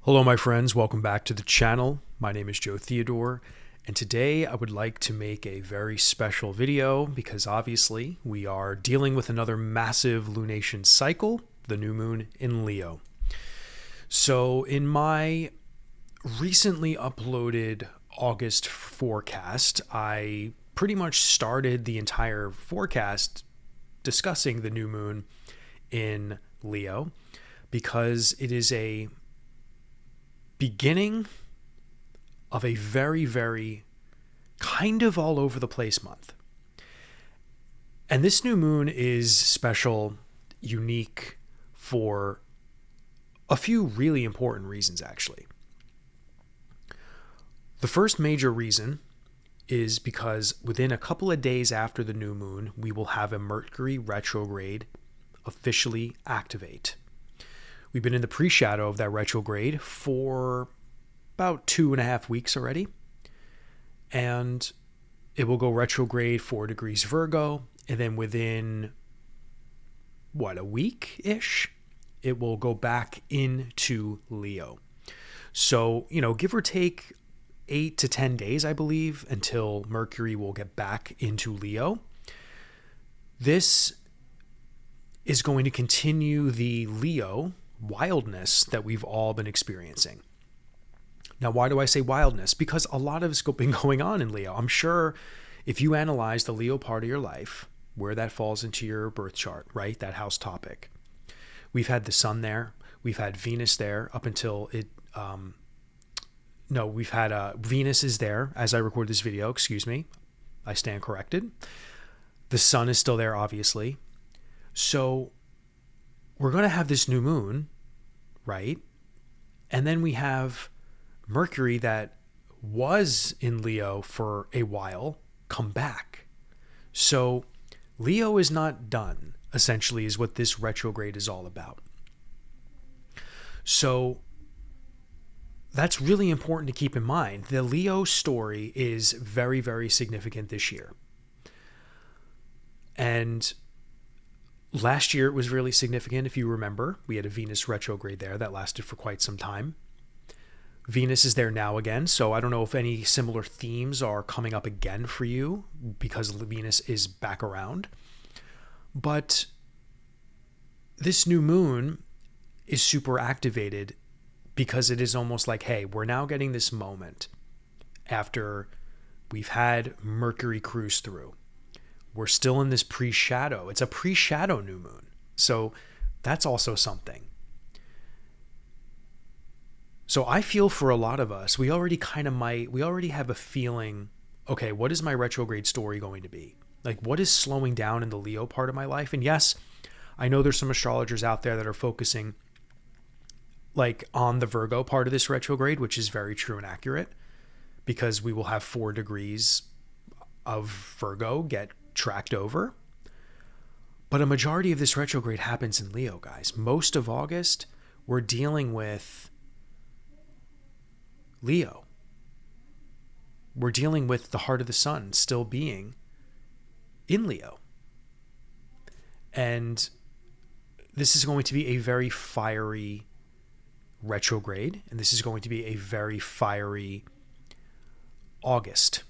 Hello, my friends. Welcome back to the channel. My name is Joe Theodore, and today I would like to make a very special video because obviously we are dealing with another massive lunation cycle, the new moon in Leo. So, in my recently uploaded August forecast, I pretty much started the entire forecast discussing the new moon in Leo because it is a beginning of a very, very kind of all over the place month. And this new moon is special, unique for a few really important reasons, actually. The first major reason is because within a couple of days after the new moon, we will have a Mercury retrograde officially activate. We've been in the pre-shadow of that retrograde for about 2.5 weeks already. And it will go retrograde 4 degrees Virgo. And then within, a week-ish, it will go back into Leo. So, give or take 8 to 10 days, I believe, until Mercury will get back into Leo. This is going to continue the Leo wildness that we've all been experiencing. Now, why do I say wildness? Because a lot of it's been going on in Leo. I'm sure if you analyze the Leo part of your life, where that falls into your birth chart, right? That house topic. We've had the sun there. We've had Venus there up until it, we've had Venus is there as I record this video. Excuse me. I stand corrected. The sun is still there, obviously. So we're going to have this new moon, right? And then we have Mercury that was in Leo for a while come back. So Leo is not done, essentially, is what this retrograde is all about. So that's really important to keep in mind. The Leo story is very, very significant this year. And last year it was really significant. If you remember, we had a Venus retrograde there that lasted for quite some time. Venus is there now again, so I don't know if any similar themes are coming up again for you because Venus is back around. But this new moon is super activated because it is almost like, hey, we're now getting this moment after we've had Mercury cruise through. We're still in this pre-shadow. It's a pre-shadow new moon. So that's also something. So I feel for a lot of us, we already have a feeling, okay, what is my retrograde story going to be? Like, what is slowing down in the Leo part of my life? And yes, I know there's some astrologers out there that are focusing like on the Virgo part of this retrograde, which is very true and accurate because we will have 4 degrees of Virgo get tracked over. But a majority of this retrograde happens in Leo, guys. Most of August, we're dealing with Leo. We're dealing with the heart of the sun still being in Leo. And this is going to be a very fiery retrograde, and this is going to be a very fiery August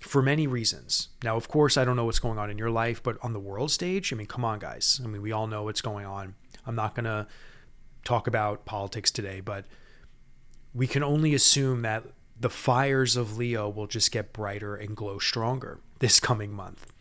for many reasons. Now, of course, I don't know what's going on in your life, but on the world stage, come on, guys. We all know what's going on. I'm not going to talk about politics today, but we can only assume that the fires of Leo will just get brighter and glow stronger this coming month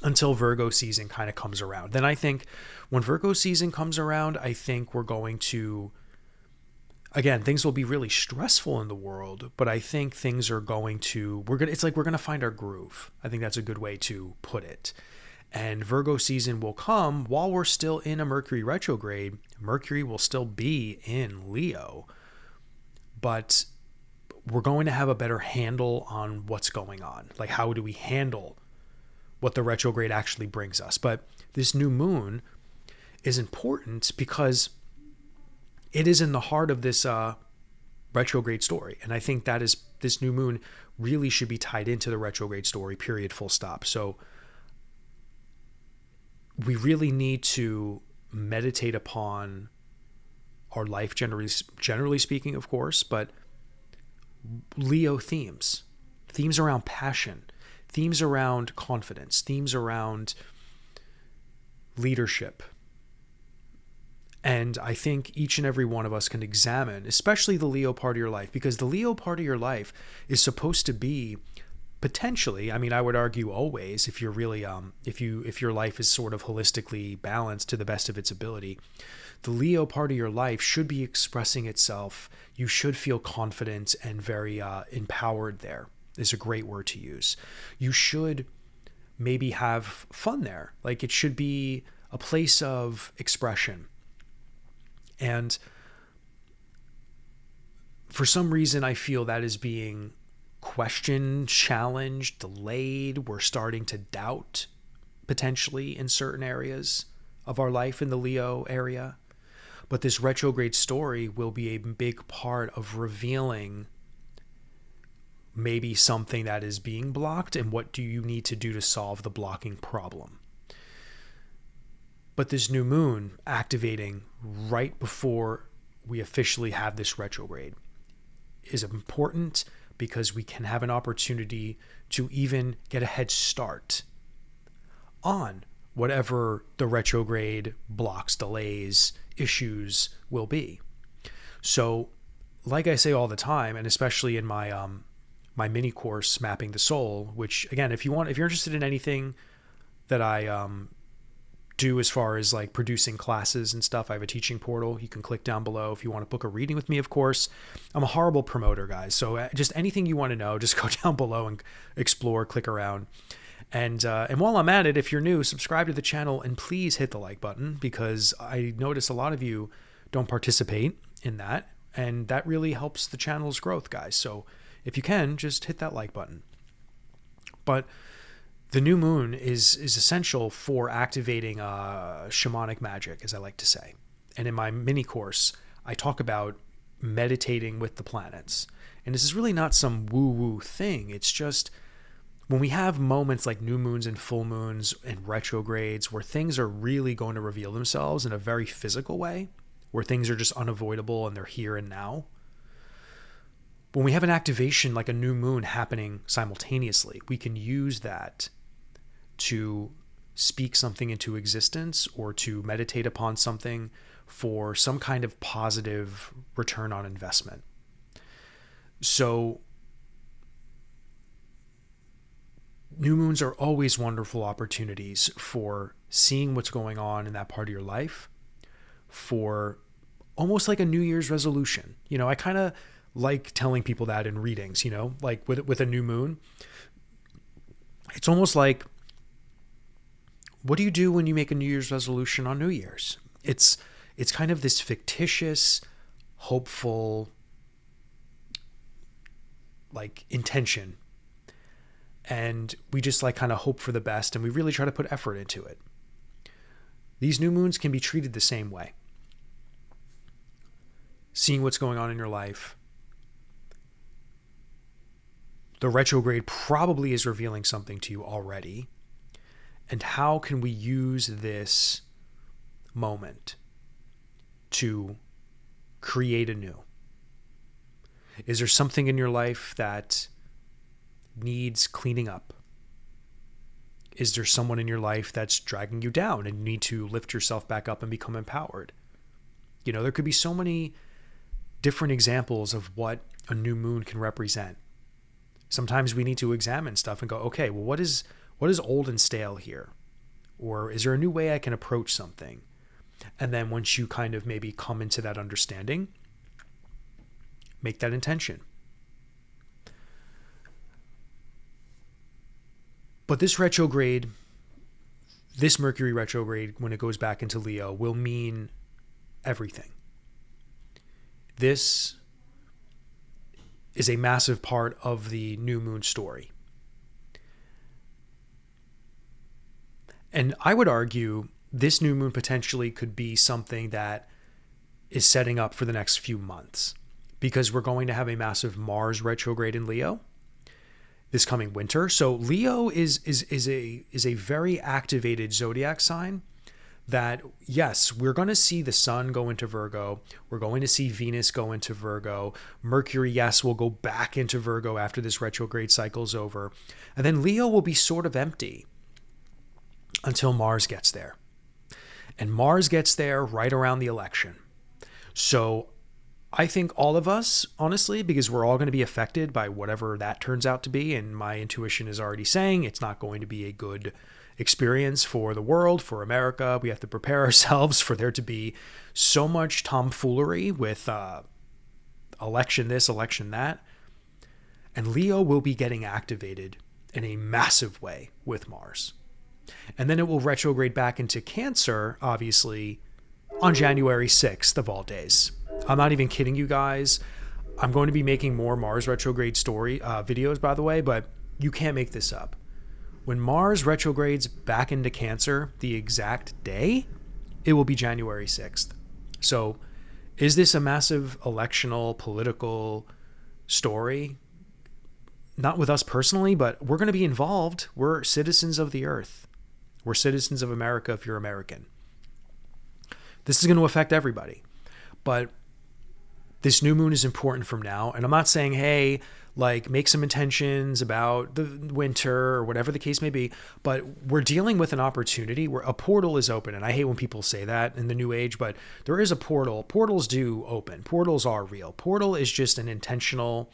until Virgo season kind of comes around. Then I think when Virgo season comes around, I think we're going to, again, things will be really stressful in the world, but I think things are going to, it's like we're going to find our groove. I think that's a good way to put it. And Virgo season will come while we're still in a Mercury retrograde. Mercury will still be in Leo, but we're going to have a better handle on what's going on. Like, how do we handle what the retrograde actually brings us? But this new moon is important because it is in the heart of this retrograde story. And I think that is, this new moon really should be tied into the retrograde story, period, full stop. So we really need to meditate upon our life, generally speaking, of course, but Leo themes around passion, themes around confidence, themes around leadership. And I think each and every one of us can examine, especially the Leo part of your life, because the Leo part of your life is supposed to be potentially, I mean, I would argue always, if you're really, if your life is sort of holistically balanced to the best of its ability, the Leo part of your life should be expressing itself. You should feel confident and very empowered. There is a great word to use. You should maybe have fun there. Like, it should be a place of expression. And for some reason, I feel that is being questioned, challenged, delayed. We're starting to doubt potentially in certain areas of our life in the Leo area. But this retrograde story will be a big part of revealing maybe something that is being blocked and what do you need to do to solve the blocking problem. But this new moon activating right before we officially have this retrograde is important because we can have an opportunity to even get a head start on whatever the retrograde blocks, delays, issues will be. So, like I say all the time, and especially in my my mini course, Mapping the Soul, which again, if you're interested in anything that I do as far as like producing classes and stuff, I have a teaching portal. You can click down below if you want to book a reading with me, of course. I'm a horrible promoter, guys. So just anything you want to know, just go down below and explore, click around. And while I'm at it, if you're new, subscribe to the channel and please hit the like button, because I notice a lot of you don't participate in that. And that really helps the channel's growth, guys. So if you can, just hit that like button. But the new moon is essential for activating shamanic magic, as I like to say. And in my mini course, I talk about meditating with the planets. And this is really not some woo-woo thing. It's just when we have moments like new moons and full moons and retrogrades where things are really going to reveal themselves in a very physical way, where things are just unavoidable and they're here and now. When we have an activation like a new moon happening simultaneously, we can use that to speak something into existence or to meditate upon something for some kind of positive return on investment. So new moons are always wonderful opportunities for seeing what's going on in that part of your life, for almost like a New Year's resolution. You know, I kind of like telling people that in readings, you know, like with a new moon. It's almost like, what do you do when you make a New Year's resolution on New Year's? It's kind of this fictitious, hopeful, like intention. And we just like kind of hope for the best, and we really try to put effort into it. These new moons can be treated the same way. Seeing what's going on in your life. The retrograde probably is revealing something to you already. And how can we use this moment to create anew? Is there something in your life that needs cleaning up? Is there someone in your life that's dragging you down and you need to lift yourself back up and become empowered? You know, there could be so many different examples of what a new moon can represent. Sometimes we need to examine stuff and go, okay, well, what is old and stale here? Or is there a new way I can approach something? And then once you kind of maybe come into that understanding, make that intention. But this retrograde, this Mercury retrograde, when it goes back into Leo, will mean everything. This is a massive part of the new moon story. And I would argue this new moon potentially could be something that is setting up for the next few months, because we're going to have a massive Mars retrograde in Leo this coming winter. So Leo is a very activated zodiac sign that, yes, we're going to see the sun go into Virgo. We're going to see Venus go into Virgo. Mercury, yes, will go back into Virgo after this retrograde cycle's over. And then Leo will be sort of empty until Mars gets there. And Mars gets there right around the election. So I think all of us, honestly, because we're all going to be affected by whatever that turns out to be, and my intuition is already saying it's not going to be a good experience for the world, for America. We have to prepare ourselves for there to be so much tomfoolery with election this, election that. And Leo will be getting activated in a massive way with Mars. And then it will retrograde back into Cancer, obviously, on January 6th of all days. I'm not even kidding you guys. I'm going to be making more Mars retrograde story videos, by the way, but you can't make this up. When Mars retrogrades back into Cancer, the exact day, it will be January 6th. So is this a massive electional, political story? Not with us personally, but we're going to be involved. We're citizens of the earth. We're citizens of America if you're American. This is going to affect everybody. But this new moon is important from now. And I'm not saying, hey, like make some intentions about the winter or whatever the case may be. But we're dealing with an opportunity where a portal is open. And I hate when people say that in the new age, but there is a portal. Portals do open. Portals are real. Portal is just an intentional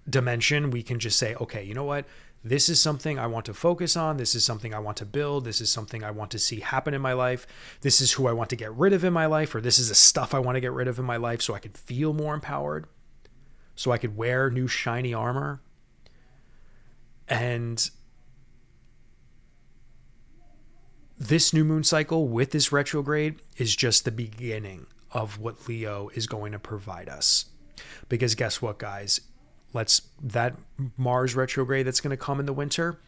dimension. We can just say, okay, you know what? This is something I want to focus on. This is something I want to build. This is something I want to see happen in my life. This is who I want to get rid of in my life, or this is the stuff I want to get rid of in my life so I could feel more empowered, so I could wear new shiny armor. And this new moon cycle with this retrograde is just the beginning of what Leo is going to provide us. Because guess what, guys? That Mars retrograde that's going to come in the winter,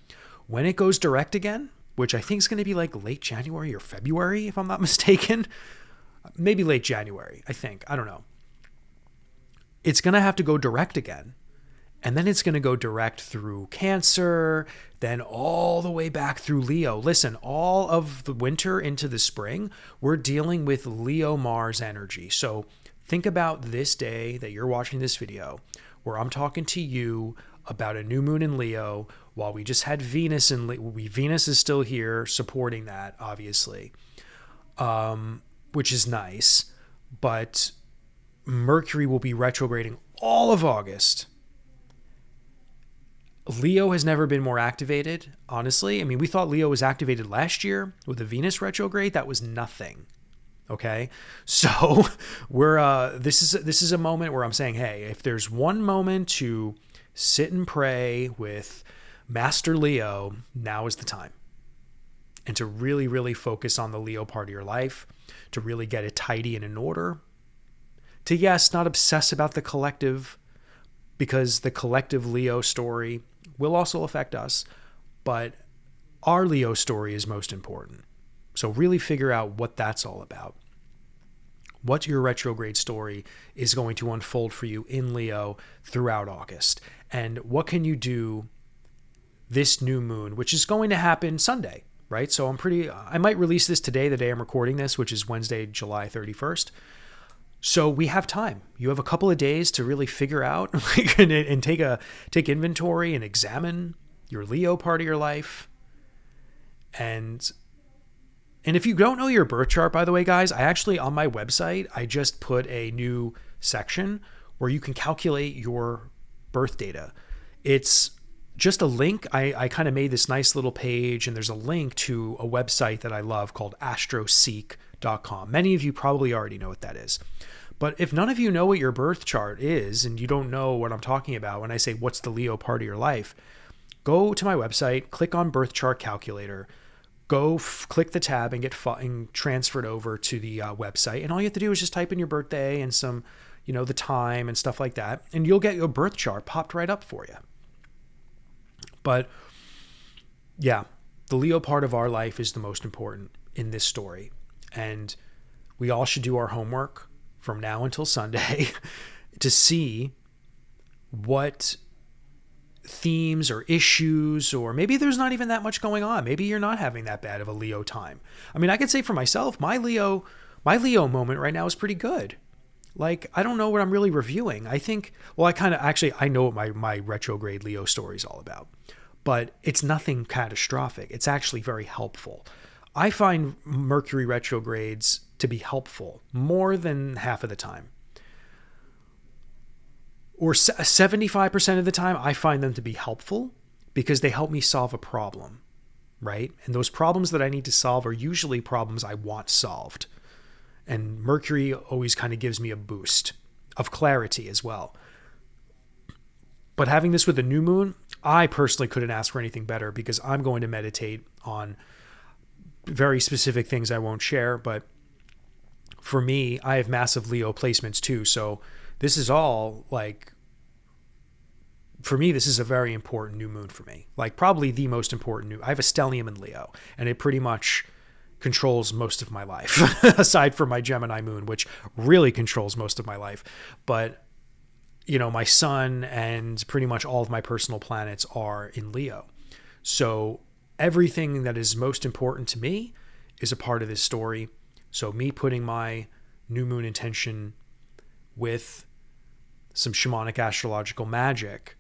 when it goes direct again, which I think is going to be like late January or February, if I'm not mistaken, maybe late January, I think, I don't know. It's going to have to go direct again. And then it's going to go direct through Cancer, then all the way back through Leo. Listen, all of the winter into the spring, we're dealing with Leo Mars energy. So think about this day that you're watching this video, where I'm talking to you about a new moon in Leo, while we just had Venus in Leo. Venus is still here supporting that, obviously, which is nice. But Mercury will be retrograding all of August. Leo has never been more activated, honestly. I mean, we thought Leo was activated last year with the Venus retrograde. That was nothing. Okay, so this is a moment where I'm saying, hey, if there's one moment to sit and pray with Master Leo, now is the time. And to really, really focus on the Leo part of your life, to really get it tidy and in order. To, yes, not obsess about the collective, because the collective Leo story will also affect us, but our Leo story is most important. So really figure out what that's all about. What your retrograde story is going to unfold for you in Leo throughout August. And what can you do this new moon, which is going to happen Sunday, right? So I might release this today, the day I'm recording this, which is Wednesday, July 31st. So we have time. You have a couple of days to really figure out and take inventory and examine your Leo part of your life. And if you don't know your birth chart, by the way, guys, I actually, on my website, I just put a new section where you can calculate your birth data. It's just a link. I kind of made this nice little page, and there's a link to a website that I love called astroseek.com. Many of you probably already know what that is. But if none of you know what your birth chart is, and you don't know what I'm talking about when I say what's the Leo part of your life, go to my website, click on birth chart calculator, go click the tab and get transferred over to the website. And all you have to do is just type in your birthday and some, the time and stuff like that. And you'll get your birth chart popped right up for you. But yeah, the Leo part of our life is the most important in this story. And we all should do our homework from now until Sunday to see what themes or issues, or maybe there's not even that much going on. Maybe you're not having that bad of a Leo time. I mean, I could say for myself, my Leo moment right now is pretty good. Like, I don't know what I'm really reviewing. I think, well, I know what my retrograde Leo story is all about, but it's nothing catastrophic. It's actually very helpful. I find Mercury retrogrades to be helpful more than half of the time. Or 75% of the time, I find them to be helpful because they help me solve a problem, right? And those problems that I need to solve are usually problems I want solved. And Mercury always kind of gives me a boost of clarity as well. But having this with the new moon, I personally couldn't ask for anything better because I'm going to meditate on very specific things I won't share. But for me, I have massive Leo placements too. So this is all like, for me, this is a very important new moon for me. Like probably the most important I have a stellium in Leo, and it pretty much controls most of my life aside from my Gemini moon, which really controls most of my life. But, you know, my sun and pretty much all of my personal planets are in Leo. So everything that is most important to me is a part of this story. So me putting my new moon intention with some shamanic astrological magic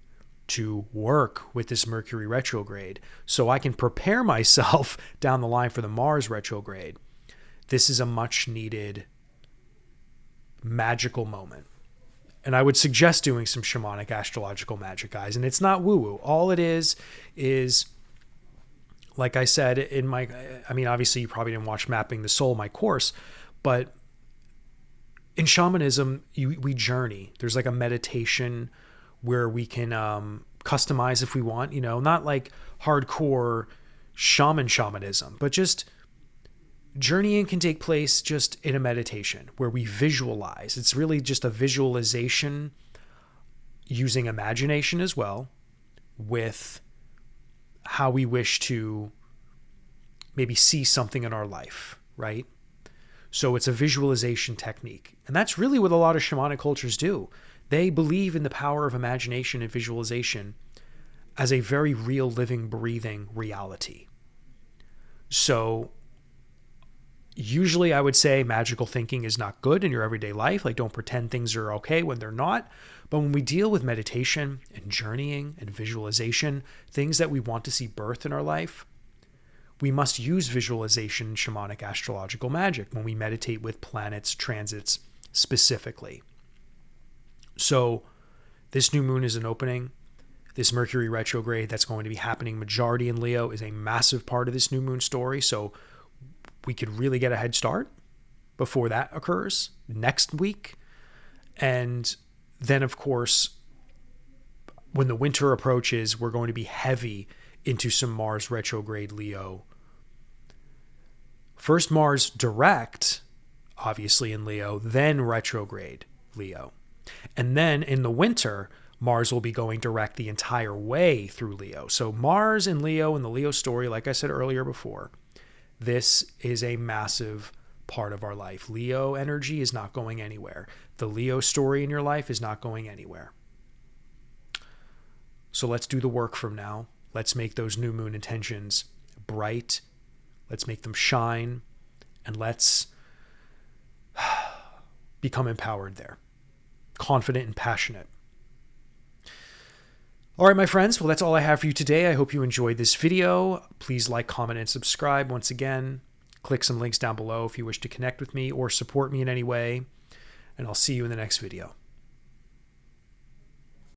to work with this Mercury retrograde so I can prepare myself down the line for the Mars retrograde. This is a much needed magical moment. And I would suggest doing some shamanic astrological magic, guys. And it's not woo-woo. All it is, like I said, obviously you probably didn't watch Mapping the Soul, my course, but in shamanism, we journey. There's like a meditation where we can customize if we want, you know, not like hardcore shamanism, but just journeying can take place just in a meditation where we visualize. It's really just a visualization using imagination as well with how we wish to maybe see something in our life, right? So it's a visualization technique. And that's really what a lot of shamanic cultures do. They believe in the power of imagination and visualization as a very real, living, breathing reality. So usually I would say magical thinking is not good in your everyday life. Like, don't pretend things are okay when they're not. But when we deal with meditation and journeying and visualization, things that we want to see birth in our life, we must use visualization and shamanic astrological magic when we meditate with planets, transits specifically. So this new moon is an opening. This Mercury retrograde that's going to be happening majority in Leo is a massive part of this new moon story. So we could really get a head start before that occurs next week. And then, of course, when the winter approaches, we're going to be heavy into some Mars retrograde Leo. First Mars direct, obviously in Leo, then retrograde Leo. And then in the winter, Mars will be going direct the entire way through Leo. So Mars in Leo and the Leo story, like I said earlier before, this is a massive part of our life. Leo energy is not going anywhere. The Leo story in your life is not going anywhere. So let's do the work from now. Let's make those new moon intentions bright. Let's make them shine. And let's become empowered there. Confident and passionate. All right, my friends. Well, that's all I have for you today. I hope you enjoyed this video. Please like, comment, and subscribe once again. Click some links down below if you wish to connect with me or support me in any way. And I'll see you in the next video.